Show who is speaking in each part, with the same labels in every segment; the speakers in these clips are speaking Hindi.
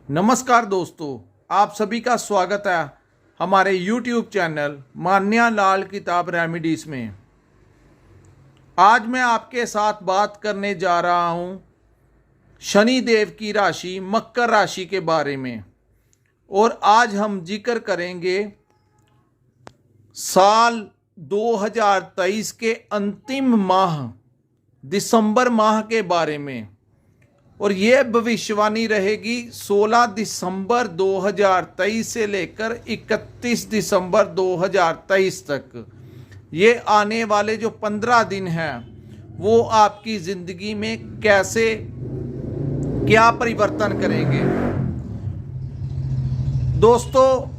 Speaker 1: नमस्कार दोस्तों, आप सभी का स्वागत है हमारे YouTube चैनल मान्या लाल किताब रेमेडीज में। आज मैं आपके साथ बात करने जा रहा हूँ शनि देव की राशि मकर राशि के बारे में। और आज हम जिक्र करेंगे साल 2023 के अंतिम माह दिसंबर माह के बारे में। और ये भविष्यवाणी रहेगी 16 दिसंबर 2023 से लेकर 31 दिसंबर 2023 तक। ये आने वाले जो 15 दिन हैं वो आपकी ज़िंदगी में कैसे क्या परिवर्तन करेंगे। दोस्तों,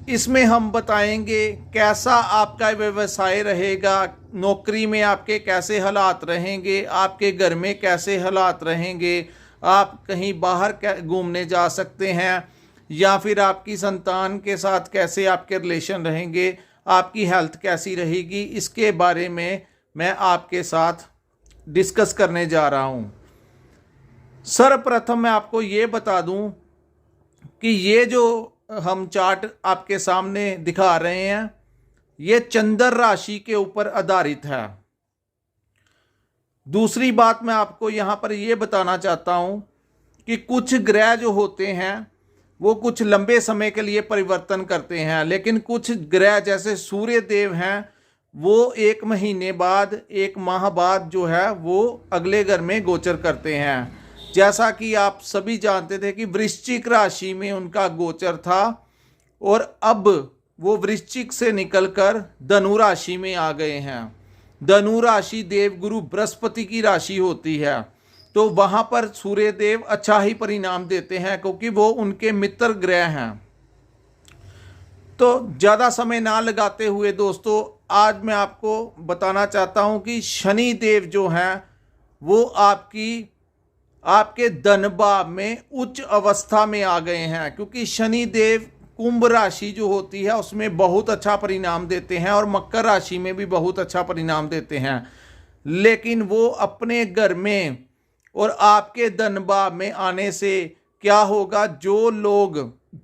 Speaker 1: इसमें हम बताएंगे कैसा आपका व्यवसाय रहेगा, नौकरी में आपके कैसे हालात रहेंगे, आपके घर में कैसे हालात रहेंगे, आप कहीं बाहर घूमने जा सकते हैं या फिर आपकी संतान के साथ कैसे आपके रिलेशन रहेंगे, आपकी हेल्थ कैसी रहेगी, इसके बारे में मैं आपके साथ डिस्कस करने जा रहा हूँ। सर्वप्रथम मैं आपको ये बता दूँ कि ये जो हम चार्ट आपके सामने दिखा रहे हैं ये चंद्र राशि के ऊपर आधारित है। दूसरी बात मैं आपको यहाँ पर ये बताना चाहता हूँ कि कुछ ग्रह जो होते हैं वो कुछ लंबे समय के लिए परिवर्तन करते हैं, लेकिन कुछ ग्रह जैसे सूर्य देव हैं वो 1 महीने बाद 1 माह बाद जो है वो अगले घर में गोचर करते हैं। जैसा कि आप सभी जानते थे कि वृश्चिक राशि में उनका गोचर था और अब वो वृश्चिक से निकलकर धनु राशि में आ गए हैं। धनु राशि देवगुरु बृहस्पति की राशि होती है, तो वहाँ पर सूर्य देव अच्छा ही परिणाम देते हैं क्योंकि वो उनके मित्र ग्रह हैं। तो ज़्यादा समय ना लगाते हुए दोस्तों, आज मैं आपको बताना चाहता हूँ कि शनि देव जो हैं वो आपके धन भाव में उच्च अवस्था में आ गए हैं, क्योंकि शनि देव कुंभ राशि जो होती है उसमें बहुत अच्छा परिणाम देते हैं और मकर राशि में भी बहुत अच्छा परिणाम देते हैं, लेकिन वो अपने घर में और आपके धन भाव में आने से क्या होगा, जो लोग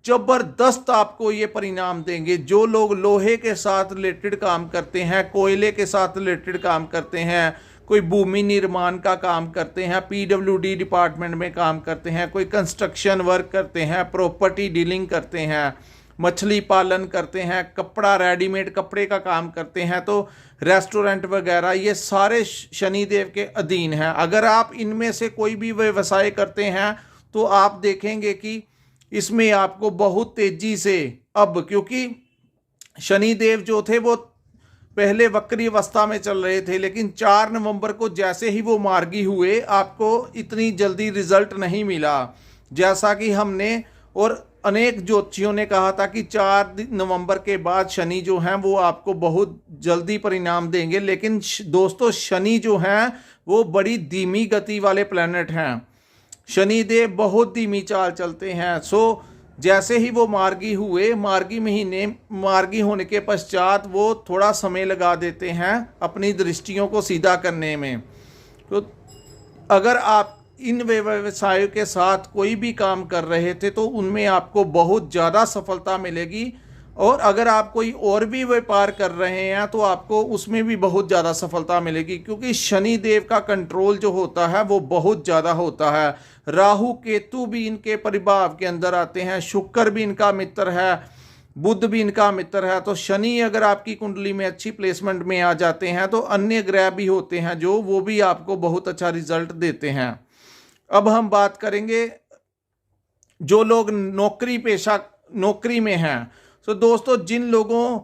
Speaker 1: जबरदस्त आपको ये परिणाम देंगे, जो लोग लोहे के साथ रिलेटेड काम करते हैं, कोयले के साथ रिलेटेड काम करते हैं, कोई भूमि निर्माण का काम करते हैं, पीडब्ल्यूडी डिपार्टमेंट में काम करते हैं, कोई कंस्ट्रक्शन वर्क करते हैं, प्रॉपर्टी डीलिंग करते हैं, मछली पालन करते हैं, कपड़ा रेडीमेड कपड़े का काम करते हैं, तो रेस्टोरेंट वगैरह, ये सारे शनिदेव के अधीन हैं। अगर आप इनमें से कोई भी व्यवसाय करते हैं तो आप देखेंगे कि इसमें आपको बहुत तेजी से, अब क्योंकि शनिदेव जो थे वो पहले वक्री अवस्था में चल रहे थे, लेकिन 4 नवंबर को जैसे ही वो मार्गी हुए आपको इतनी जल्दी रिजल्ट नहीं मिला, जैसा कि हमने और अनेक ज्योतिषियों ने कहा था कि 4 नवंबर के बाद शनि जो हैं वो आपको बहुत जल्दी परिणाम देंगे। लेकिन दोस्तों, शनि जो हैं वो बड़ी धीमी गति वाले प्लैनेट हैं। शनिदेव बहुत धीमी चाल चलते हैं। सो जैसे ही वो मार्गी हुए, मार्गी होने के पश्चात वो थोड़ा समय लगा देते हैं अपनी दृष्टियों को सीधा करने में। तो अगर आप इन व्यवसायों के साथ कोई भी काम कर रहे थे तो उनमें आपको बहुत ज़्यादा सफलता मिलेगी, और अगर आप कोई और भी व्यापार कर रहे हैं तो आपको उसमें भी बहुत ज़्यादा सफलता मिलेगी, क्योंकि शनि देव का कंट्रोल जो होता है वो बहुत ज़्यादा होता है। राहु केतु भी इनके प्रभाव के अंदर आते हैं, शुक्र भी इनका मित्र है, बुध भी इनका मित्र है। तो शनि अगर आपकी कुंडली में अच्छी प्लेसमेंट में आ जाते हैं तो अन्य ग्रह भी होते हैं जो वो भी आपको बहुत अच्छा रिजल्ट देते हैं। अब हम बात करेंगे जो लोग नौकरी में हैं। तो दोस्तों, जिन लोगों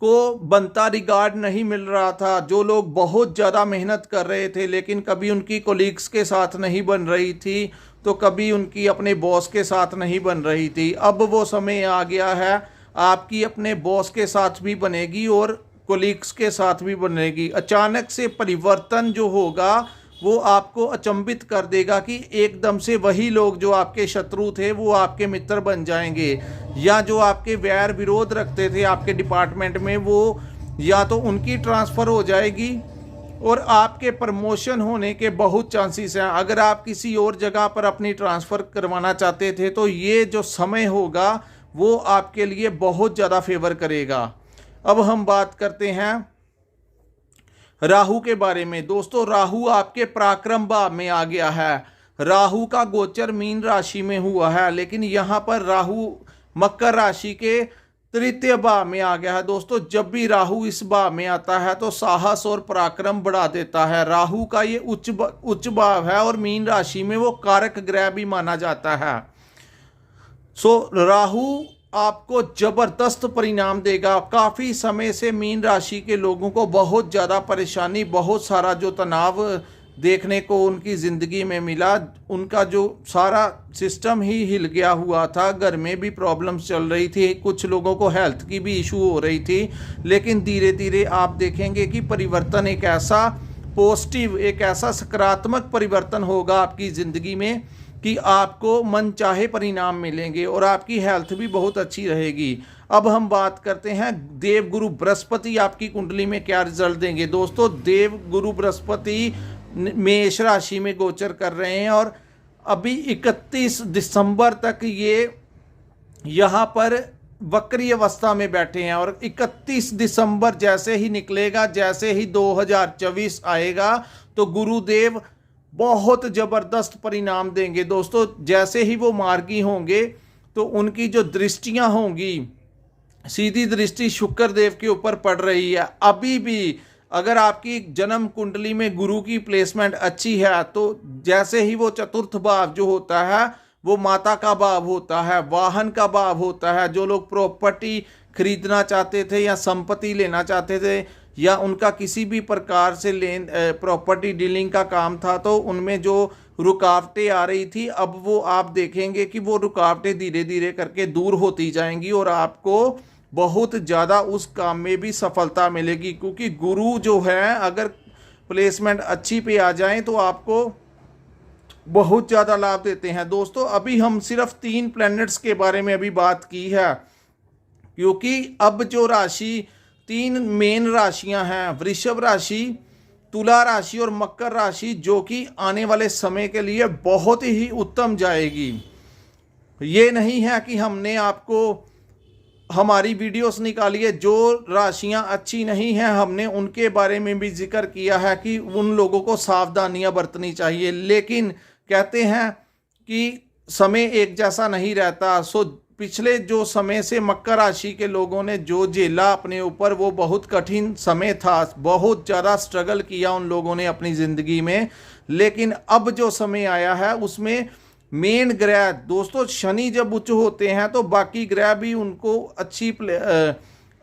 Speaker 1: को बनता रिगार्ड नहीं मिल रहा था, जो लोग बहुत ज़्यादा मेहनत कर रहे थे लेकिन कभी उनकी कोलीग्स के साथ नहीं बन रही थी, तो कभी उनकी अपने बॉस के साथ नहीं बन रही थी, अब वो समय आ गया है आपकी अपने बॉस के साथ भी बनेगी और कोलीग्स के साथ भी बनेगी। अचानक से परिवर्तन जो होगा वो आपको अचंभित कर देगा कि एकदम से वही लोग जो आपके शत्रु थे वो आपके मित्र बन जाएंगे, या जो आपके वैर विरोध रखते थे आपके डिपार्टमेंट में वो या तो उनकी ट्रांसफ़र हो जाएगी और आपके प्रमोशन होने के बहुत चांसेस हैं। अगर आप किसी और जगह पर अपनी ट्रांसफ़र करवाना चाहते थे तो ये जो समय होगा वो आपके लिए बहुत ज़्यादा फेवर करेगा। अब हम बात करते हैं राहु के बारे में। दोस्तों, राहु आपके पराक्रम भाव में आ गया है। राहु का गोचर मीन राशि में हुआ है, लेकिन यहाँ पर राहु मकर राशि के तृतीय भाव में आ गया है। दोस्तों, जब भी राहु इस भाव में आता है तो साहस और पराक्रम बढ़ा देता है। राहु का ये उच्च भाव है और मीन राशि में वो कारक ग्रह भी माना जाता है। राहु आपको जबरदस्त परिणाम देगा। काफ़ी समय से मीन राशि के लोगों को बहुत ज़्यादा परेशानी, बहुत सारा जो तनाव देखने को उनकी ज़िंदगी में मिला, उनका जो सारा सिस्टम ही हिल गया हुआ था। घर में भी प्रॉब्लम्स चल रही थी, कुछ लोगों को हेल्थ की भी इशू हो रही थी, लेकिन धीरे धीरे आप देखेंगे कि परिवर्तन एक ऐसा पॉजिटिव, एक ऐसा सकारात्मक परिवर्तन होगा आपकी ज़िंदगी में कि आपको मनचाहे परिणाम मिलेंगे और आपकी हेल्थ भी बहुत अच्छी रहेगी। अब हम बात करते हैं देवगुरु बृहस्पति आपकी कुंडली में क्या रिजल्ट देंगे। दोस्तों, देवगुरु बृहस्पति मेष राशि में गोचर कर रहे हैं और अभी 31 दिसंबर तक ये यहाँ पर वक्री अवस्था में बैठे हैं और 31 दिसंबर जैसे ही निकलेगा, जैसे ही 2024 आएगा तो गुरुदेव बहुत ज़बरदस्त परिणाम देंगे। दोस्तों, जैसे ही वो मार्गी होंगे तो उनकी जो दृष्टियां होंगी, सीधी दृष्टि शुक्र देव के ऊपर पड़ रही है। अभी भी अगर आपकी जन्म कुंडली में गुरु की प्लेसमेंट अच्छी है तो जैसे ही वो चतुर्थ भाव जो होता है वो माता का भाव होता है, वाहन का भाव होता है। जो लोग प्रॉपर्टी खरीदना चाहते थे या संपत्ति लेना चाहते थे या उनका किसी भी प्रकार से प्रॉपर्टी डीलिंग का काम था तो उनमें जो रुकावटें आ रही थी, अब वो आप देखेंगे कि वो रुकावटें धीरे धीरे करके दूर होती जाएंगी और आपको बहुत ज़्यादा उस काम में भी सफलता मिलेगी। क्योंकि गुरु जो है अगर प्लेसमेंट अच्छी पे आ जाए तो आपको बहुत ज़्यादा लाभ देते हैं। दोस्तों, अभी हम सिर्फ 3 प्लैनेट्स के बारे में अभी बात की है, क्योंकि अब जो राशि 3 मेन राशियां हैं, वृषभ राशि, तुला राशि और मकर राशि, जो कि आने वाले समय के लिए बहुत ही उत्तम जाएगी। ये नहीं है कि हमने आपको हमारी वीडियोस निकाली है, जो राशियां अच्छी नहीं हैं हमने उनके बारे में भी जिक्र किया है कि उन लोगों को सावधानियां बरतनी चाहिए। लेकिन कहते हैं कि समय एक जैसा नहीं रहता। पिछले जो समय से मकर राशि के लोगों ने जो झेला अपने ऊपर, वो बहुत कठिन समय था, बहुत ज़्यादा स्ट्रगल किया उन लोगों ने अपनी ज़िंदगी में। लेकिन अब जो समय आया है उसमें मेन ग्रह, दोस्तों, शनि जब उच्च होते हैं तो बाकी ग्रह भी उनको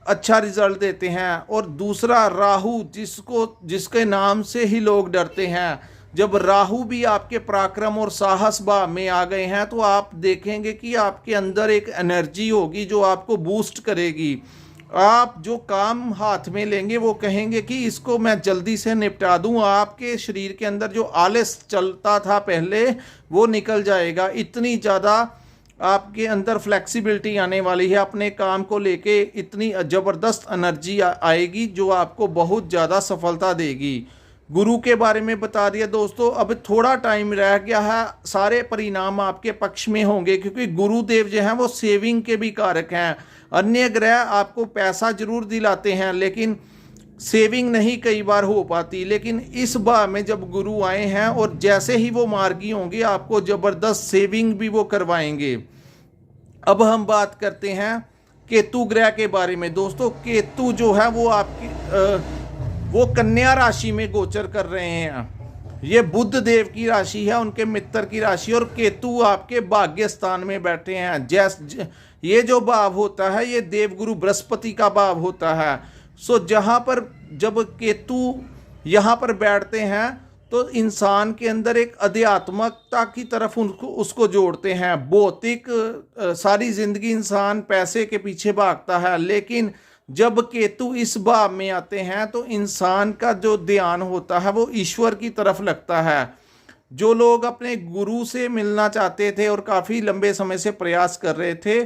Speaker 1: अच्छा रिजल्ट देते हैं। और दूसरा राहु, जिसके नाम से ही लोग डरते हैं, जब राहु भी आपके पराक्रम और साहस भाव में आ गए हैं तो आप देखेंगे कि आपके अंदर एक एनर्जी होगी जो आपको बूस्ट करेगी। आप जो काम हाथ में लेंगे वो कहेंगे कि इसको मैं जल्दी से निपटा दूं। आपके शरीर के अंदर जो आलस चलता था पहले वो निकल जाएगा। इतनी ज़्यादा आपके अंदर फ्लेक्सिबिलिटी आने वाली है, अपने काम को लेके इतनी ज़बरदस्त एनर्जी आएगी जो आपको बहुत ज़्यादा सफलता देगी। गुरु के बारे में बता दिया दोस्तों। अब थोड़ा टाइम रह गया है, सारे परिणाम आपके पक्ष में होंगे, क्योंकि गुरुदेव जो हैं वो सेविंग के भी कारक हैं। अन्य ग्रह आपको पैसा जरूर दिलाते हैं लेकिन सेविंग नहीं कई बार हो पाती, लेकिन इस बार में जब गुरु आए हैं और जैसे ही वो मार्गी होंगे आपको ज़बरदस्त सेविंग भी वो करवाएंगे। अब हम बात करते हैं केतु ग्रह के बारे में। दोस्तों, केतु जो है वो आपकी वो कन्या राशि में गोचर कर रहे हैं। ये बुध देव की राशि है, उनके मित्र की राशि, और केतु आपके भाग्य स्थान में बैठे हैं। ये जो भाव होता है ये देवगुरु बृहस्पति का भाव होता है। जहाँ पर जब केतु यहाँ पर बैठते हैं तो इंसान के अंदर एक अध्यात्मकता की तरफ उसको जोड़ते हैं। भौतिक सारी जिंदगी इंसान पैसे के पीछे भागता है, लेकिन जब केतु इस भाव में आते हैं तो इंसान का जो ध्यान होता है वो ईश्वर की तरफ लगता है। जो लोग अपने गुरु से मिलना चाहते थे और काफ़ी लंबे समय से प्रयास कर रहे थे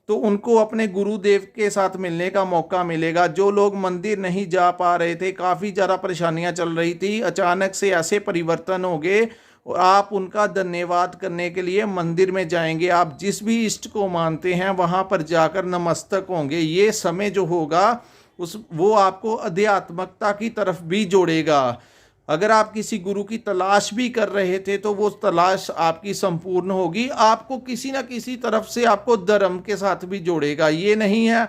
Speaker 1: तो उनको अपने गुरुदेव के साथ मिलने का मौका मिलेगा। जो लोग मंदिर नहीं जा पा रहे थे, काफ़ी ज़्यादा परेशानियां चल रही थी, अचानक से ऐसे परिवर्तन हो गए और आप उनका धन्यवाद करने के लिए मंदिर में जाएंगे। आप जिस भी इष्ट को मानते हैं वहाँ पर जाकर नमस्तक होंगे। ये समय जो होगा वो आपको अध्यात्मकता की तरफ भी जोड़ेगा। अगर आप किसी गुरु की तलाश भी कर रहे थे तो वो तलाश आपकी संपूर्ण होगी। आपको किसी न किसी तरफ से आपको धर्म के साथ भी जोड़ेगा। ये नहीं है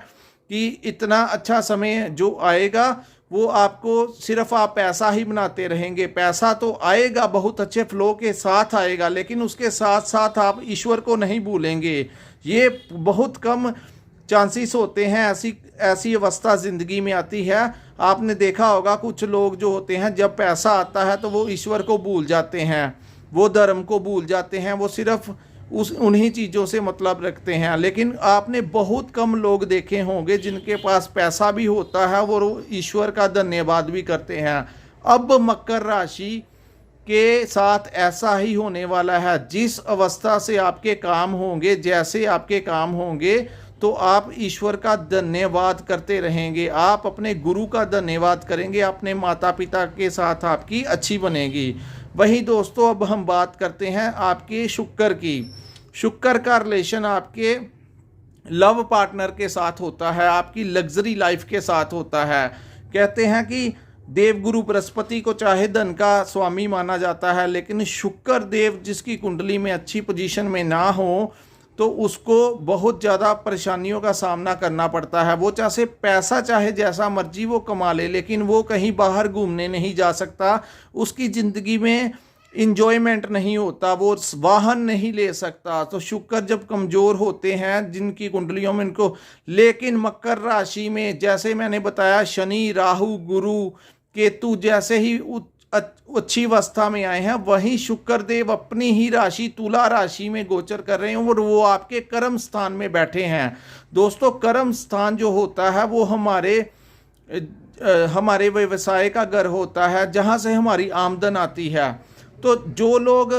Speaker 1: कि इतना अच्छा समय जो आएगा वो आपको सिर्फ आप पैसा ही बनाते रहेंगे। पैसा तो आएगा, बहुत अच्छे फ्लो के साथ आएगा, लेकिन उसके साथ साथ आप ईश्वर को नहीं भूलेंगे। ये बहुत कम चांसेस होते हैं, ऐसी अवस्था ज़िंदगी में आती है। आपने देखा होगा कुछ लोग जो होते हैं, जब पैसा आता है तो वो ईश्वर को भूल जाते हैं, वो धर्म को भूल जाते हैं, वो सिर्फ उन्हीं चीज़ों से मतलब रखते हैं। लेकिन आपने बहुत कम लोग देखे होंगे जिनके पास पैसा भी होता है वो ईश्वर का धन्यवाद भी करते हैं। अब मकर राशि के साथ ऐसा ही होने वाला है। जिस अवस्था से आपके काम होंगे, जैसे आपके काम होंगे, तो आप ईश्वर का धन्यवाद करते रहेंगे। आप अपने गुरु का धन्यवाद करेंगे, अपने माता पिता के साथ आपकी अच्छी बनेगी। वहीं दोस्तों अब हम बात करते हैं आपके शुक्र की। शुक्र का रिलेशन आपके लव पार्टनर के साथ होता है, आपकी लग्जरी लाइफ के साथ होता है। कहते हैं कि देवगुरु बृहस्पति को चाहे धन का स्वामी माना जाता है, लेकिन शुक्र देव जिसकी कुंडली में अच्छी पोजीशन में ना हो तो उसको बहुत ज़्यादा परेशानियों का सामना करना पड़ता है। वो चाहे पैसा चाहे जैसा मर्जी वो कमा ले, लेकिन वो कहीं बाहर घूमने नहीं जा सकता, उसकी ज़िंदगी में इंजॉयमेंट नहीं होता, वो वाहन नहीं ले सकता। तो शुक्र जब कमज़ोर होते हैं जिनकी कुंडलियों में इनको, लेकिन मकर राशि में जैसे मैंने बताया शनि, राहु, गुरु, केतु जैसे ही अच्छी अवस्था में आए हैं, वहीं शुक्र देव अपनी ही राशि तुला राशि में गोचर कर रहे हैं और वो आपके कर्म स्थान में बैठे हैं। दोस्तों कर्म स्थान जो होता है वो हमारे व्यवसाय का घर होता है, जहां से हमारी आमदन आती है। तो जो लोग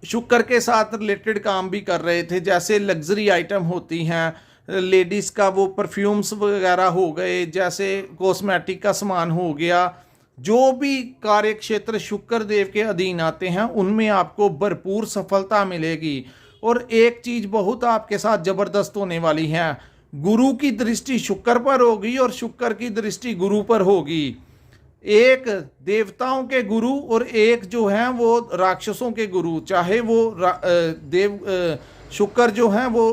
Speaker 1: शुक्र के साथ रिलेटेड काम भी कर रहे थे, जैसे लग्जरी आइटम होती हैं, लेडीज़ का वो परफ्यूम्स वगैरह हो गए, जैसे कॉस्मेटिक का सामान हो गया, जो भी कार्य क्षेत्र शुक्र देव के अधीन आते हैं उनमें आपको भरपूर सफलता मिलेगी। और एक चीज़ बहुत आपके साथ ज़बरदस्त होने वाली है, गुरु की दृष्टि शुक्र पर होगी और शुक्र की दृष्टि गुरु पर होगी। एक देवताओं के गुरु और एक जो हैं वो राक्षसों के गुरु। चाहे वो शुक्र जो हैं वो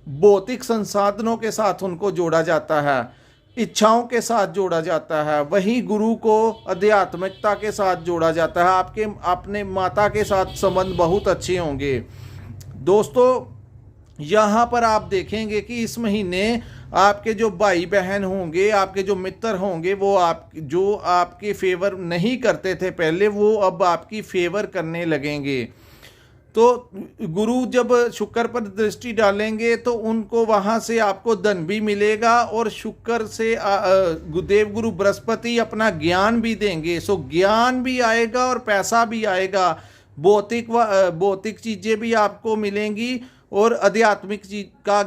Speaker 1: भौतिक संसाधनों के साथ उनको जोड़ा जाता है, इच्छाओं के साथ जोड़ा जाता है, वहीं गुरु को आध्यात्मिकता के साथ जोड़ा जाता है। आपके अपने माता के साथ संबंध बहुत अच्छे होंगे। दोस्तों यहाँ पर आप देखेंगे कि इस महीने आपके जो भाई बहन होंगे, आपके जो मित्र होंगे, वो आपके फेवर नहीं करते थे पहले, वो अब आपकी फेवर करने लगेंगे। तो गुरु जब शुक्र पर दृष्टि डालेंगे तो उनको वहाँ से आपको धन भी मिलेगा और शुक्र से देवगुरु बृहस्पति अपना ज्ञान भी देंगे। सो ज्ञान भी आएगा और पैसा भी आएगा, भौतिक चीज़ें भी आपको मिलेंगी और आध्यात्मिकता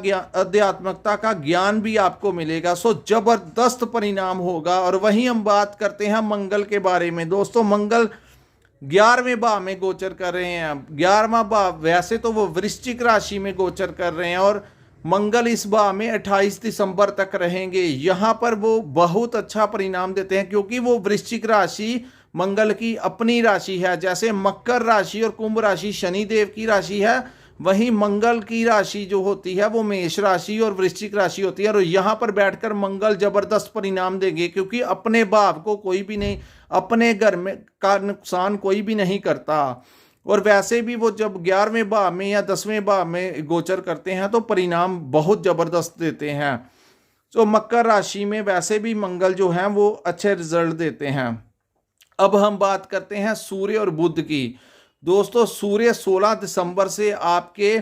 Speaker 1: का ज्ञान भी आपको मिलेगा। सो जबरदस्त परिणाम होगा। और वहीं हम बात करते हैं मंगल के बारे में। दोस्तों मंगल 11वें भाव में गोचर कर रहे हैं। 11वां भाव वैसे तो वो वृश्चिक राशि में गोचर कर रहे हैं और मंगल इस भाव में 28 दिसंबर तक रहेंगे। यहाँ पर वो बहुत अच्छा परिणाम देते हैं क्योंकि वो वृश्चिक राशि मंगल की अपनी राशि है। जैसे मकर राशि और कुंभ राशि शनिदेव की राशि है, वहीं मंगल की राशि जो होती है वो मेष राशि और वृश्चिक राशि होती है। और यहाँ पर बैठकर मंगल जबरदस्त परिणाम देंगे क्योंकि अपने भाव को कोई भी नहीं, अपने घर में का नुकसान कोई भी नहीं करता। और वैसे भी वो जब 11वें भाव में या 10वें भाव में गोचर करते हैं तो परिणाम बहुत ज़बरदस्त देते हैं। तो मकर राशि में वैसे भी मंगल जो हैं वो अच्छे रिजल्ट देते हैं। अब हम बात करते हैं सूर्य और बुध की। दोस्तों सूर्य 16 दिसंबर से आपके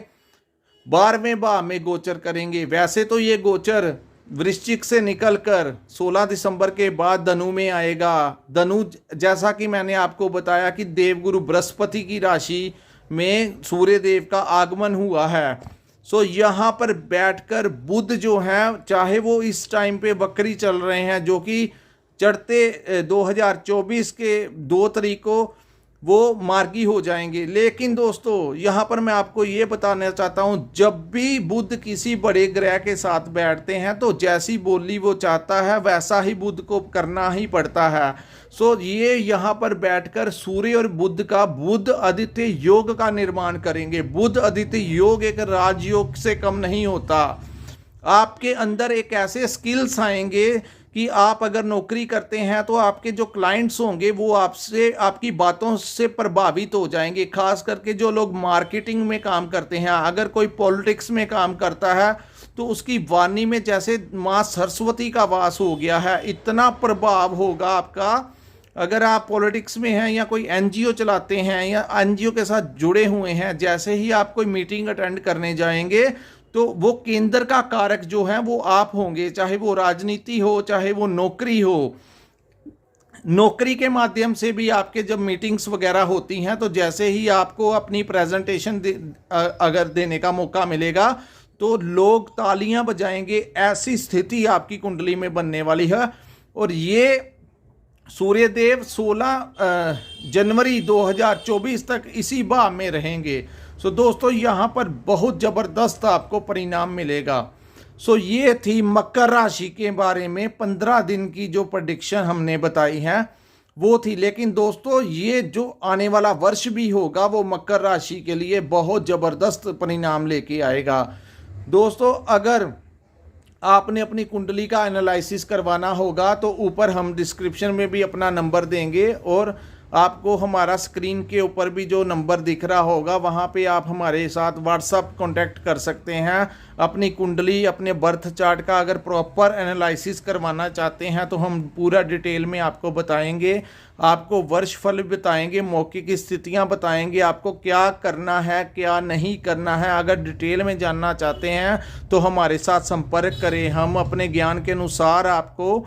Speaker 1: 12वें भाव में गोचर करेंगे। वैसे तो ये गोचर वृश्चिक से निकलकर 16 दिसंबर के बाद धनु में आएगा। धनु जैसा कि मैंने आपको बताया कि देवगुरु बृहस्पति की राशि में सूर्य देव का आगमन हुआ है। सो यहाँ पर बैठकर बुध जो है, चाहे वो इस टाइम पे वक्री चल रहे हैं, जो कि चढ़ते 2024 के 2 तारीख को वो मार्गी हो जाएंगे। लेकिन दोस्तों यहाँ पर मैं आपको ये बताना चाहता हूँ, जब भी बुध किसी बड़े ग्रह के साथ बैठते हैं तो जैसी बोली वो चाहता है वैसा ही बुध को करना ही पड़ता है। सो ये यहाँ पर बैठकर सूर्य और बुध का बुध आदित्य योग का निर्माण करेंगे। बुध आदित्य योग एक राजयोग से कम नहीं होता। आपके अंदर एक ऐसे स्किल्स आएंगे कि आप अगर नौकरी करते हैं तो आपके जो क्लाइंट्स होंगे वो आपसे, आपकी बातों से प्रभावित हो जाएंगे। खास करके जो लोग मार्केटिंग में काम करते हैं, अगर कोई पॉलिटिक्स में काम करता है तो उसकी वाणी में जैसे माँ सरस्वती का वास हो गया है, इतना प्रभाव होगा आपका। अगर आप पॉलिटिक्स में हैं या कोई एनजीओ चलाते हैं या एनजीओ के साथ जुड़े हुए हैं, जैसे ही आप कोई मीटिंग अटेंड करने जाएंगे तो वो केंद्र का कारक जो है वो आप होंगे, चाहे वो राजनीति हो, चाहे वो नौकरी हो। नौकरी के माध्यम से भी आपके जब मीटिंग्स वगैरह होती हैं तो जैसे ही आपको अपनी प्रेजेंटेशन अगर देने का मौका मिलेगा तो लोग तालियां बजाएंगे। ऐसी स्थिति आपकी कुंडली में बनने वाली है। और ये सूर्यदेव 16 जनवरी 2024 तक इसी भाव में रहेंगे। सो दोस्तों यहाँ पर बहुत ज़बरदस्त आपको परिणाम मिलेगा। सो ये थी मकर राशि के बारे में 15 दिन की जो प्रेडिक्शन हमने बताई है वो थी। लेकिन दोस्तों ये जो आने वाला वर्ष भी होगा वो मकर राशि के लिए बहुत ज़बरदस्त परिणाम लेके आएगा। दोस्तों अगर आपने अपनी कुंडली का एनालिसिस करवाना होगा तो ऊपर हम डिस्क्रिप्शन में भी अपना नंबर देंगे, और आपको हमारा स्क्रीन के ऊपर भी जो नंबर दिख रहा होगा वहाँ पे आप हमारे साथ व्हाट्सअप कांटेक्ट कर सकते हैं। अपनी कुंडली, अपने बर्थ चार्ट का अगर प्रॉपर एनालिसिस करवाना चाहते हैं तो हम पूरा डिटेल में आपको बताएंगे, आपको वर्ष फल बताएंगे, मौके की स्थितियां बताएंगे, आपको क्या करना है क्या नहीं करना है। अगर डिटेल में जानना चाहते हैं तो हमारे साथ संपर्क करें। हम अपने ज्ञान के अनुसार आपको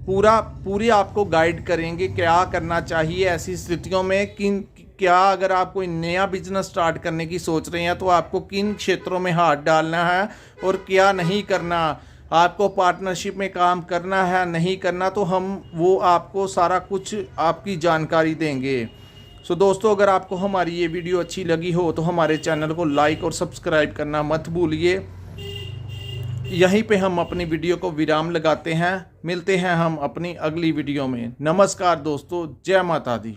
Speaker 1: पूरी आपको गाइड करेंगे क्या करना चाहिए ऐसी स्थितियों में। क्या अगर आप कोई नया बिजनेस स्टार्ट करने की सोच रहे हैं तो आपको किन क्षेत्रों में हाथ डालना है और क्या नहीं करना, आपको पार्टनरशिप में काम करना है नहीं करना, तो हम वो आपको सारा कुछ आपकी जानकारी देंगे। सो दोस्तों अगर आपको हमारी ये वीडियो अच्छी लगी हो तो हमारे चैनल को लाइक और सब्सक्राइब करना मत भूलिए। यहीं पे हम अपनी वीडियो को विराम लगाते हैं। मिलते हैं हम अपनी अगली वीडियो में। नमस्कार दोस्तों, जय माता दी।